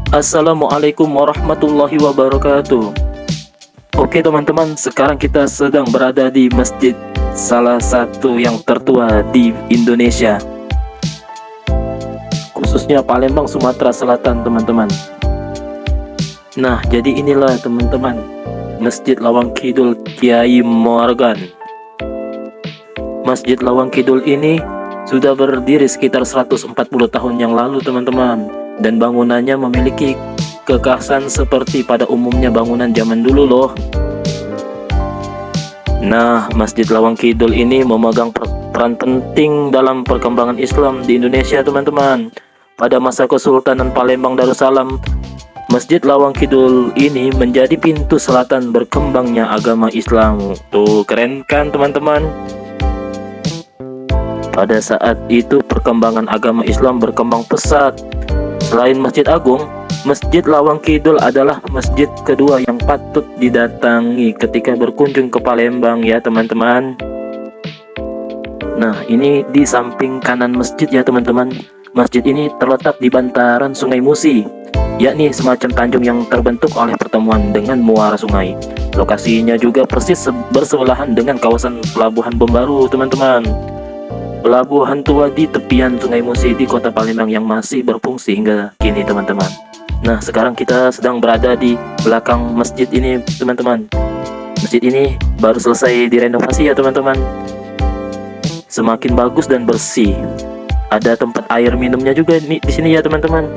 Assalamualaikum warahmatullahi wabarakatuh. Oke teman-teman, sekarang kita sedang berada di masjid salah satu yang tertua di Indonesia, khususnya Palembang, Sumatera Selatan teman-teman. Nah, jadi inilah teman-teman, Masjid Lawang Kidul Kiai Morgan. Masjid Lawang Kidul ini sudah berdiri sekitar 140 tahun yang lalu teman-teman, dan bangunannya memiliki kekhasan seperti pada umumnya bangunan zaman dulu loh. Nah, Masjid Lawang Kidul ini memegang peran penting dalam perkembangan Islam di Indonesia teman-teman. Pada masa Kesultanan Palembang Darussalam, Masjid Lawang Kidul ini menjadi pintu selatan berkembangnya agama Islam. Tuh, keren kan teman-teman? Pada saat itu perkembangan agama Islam berkembang pesat. Selain Masjid Agung, Masjid Lawang Kidul adalah masjid kedua yang patut didatangi ketika berkunjung ke Palembang ya teman-teman. Nah, ini di samping kanan masjid ya teman-teman. Masjid ini terletak di bantaran Sungai Musi, yakni semacam tanjung yang terbentuk oleh pertemuan dengan muara sungai. Lokasinya juga persis bersebelahan dengan kawasan Pelabuhan Bombaru teman-teman. Pelabuhan tua di tepian Sungai Musi di kota Palembang yang masih berfungsi hingga kini teman-teman. Nah, sekarang kita sedang berada di belakang masjid ini teman-teman. Masjid ini baru selesai direnovasi ya teman-teman. Semakin bagus dan bersih. Ada tempat air minumnya juga di sini ya teman-teman.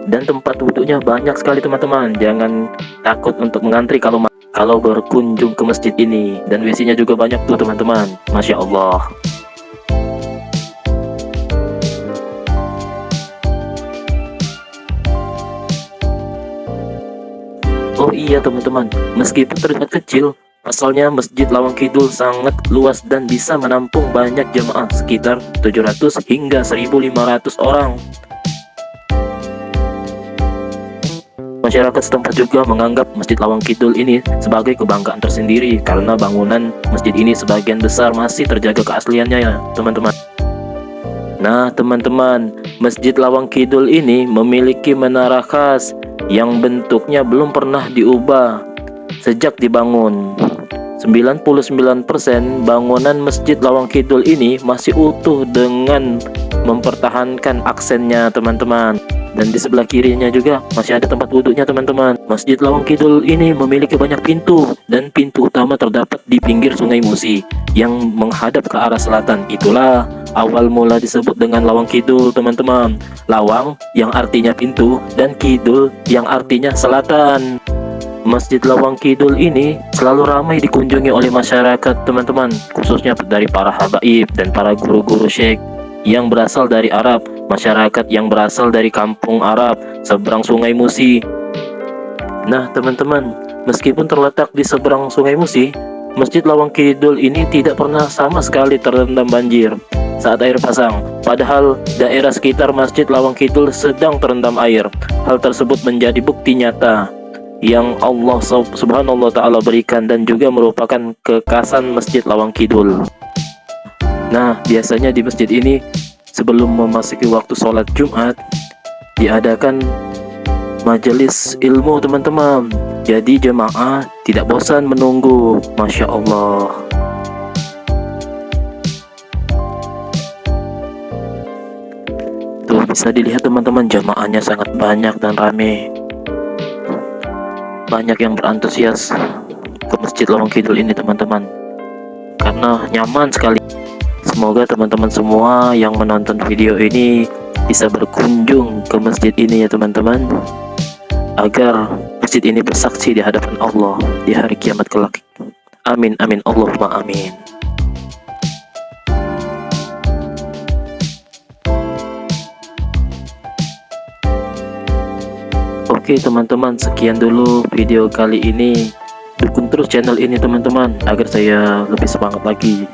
Dan tempat duduknya banyak sekali teman-teman. Jangan takut untuk mengantri kalau berkunjung ke masjid ini. Dan WC-nya juga banyak tuh teman-teman. Masya Allah. Oh iya teman-teman, meskipun terlihat kecil, pasalnya Masjid Lawang Kidul sangat luas dan bisa menampung banyak jemaah, sekitar 700 hingga 1.500 orang. Masyarakat setempat juga menganggap Masjid Lawang Kidul ini sebagai kebanggaan tersendiri karena bangunan masjid ini sebagian besar masih terjaga keasliannya ya teman-teman. Nah teman-teman, Masjid Lawang Kidul ini memiliki menara khas yang bentuknya belum pernah diubah sejak dibangun. 99% bangunan Masjid Lawang Kidul ini masih utuh dengan mempertahankan aksennya teman-teman. Dan di sebelah kirinya juga masih ada tempat duduknya teman-teman. Masjid Lawang Kidul ini memiliki banyak pintu, dan pintu utama terdapat di pinggir Sungai Musi yang menghadap ke arah selatan. Itulah awal mula disebut dengan Lawang Kidul teman-teman. Lawang yang artinya pintu dan Kidul yang artinya selatan. Masjid Lawang Kidul ini selalu ramai dikunjungi oleh masyarakat teman-teman, khususnya dari para habaib dan para guru-guru syekh yang berasal dari Arab, masyarakat yang berasal dari kampung Arab seberang Sungai Musi. Nah teman-teman, meskipun terletak di seberang Sungai Musi, Masjid Lawang Kidul ini tidak pernah sama sekali terendam banjir saat air pasang, padahal daerah sekitar Masjid Lawang Kidul sedang terendam air. Hal tersebut menjadi bukti nyata yang Allah Subhanahu wa Ta'ala berikan dan juga merupakan kekhasan Masjid Lawang Kidul. Nah, biasanya di masjid ini sebelum memasuki waktu sholat Jumat diadakan majelis ilmu teman-teman. Jadi jemaah tidak bosan menunggu. Masya Allah. Tuh bisa dilihat teman-teman, jemaahnya sangat banyak dan ramai. Banyak yang berantusias ke Masjid Lawang Kidul ini teman-teman, karena nyaman sekali. Semoga teman-teman semua yang menonton video ini bisa berkunjung ke masjid ini ya teman-teman, agar masjid ini bersaksi di hadapan Allah di hari kiamat kelak. Amin amin Allahumma amin. Oke teman-teman, sekian dulu video kali ini. Dukung terus channel ini teman-teman agar saya lebih semangat lagi.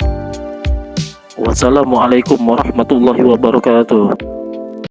Wassalamualaikum warahmatullahi wabarakatuh.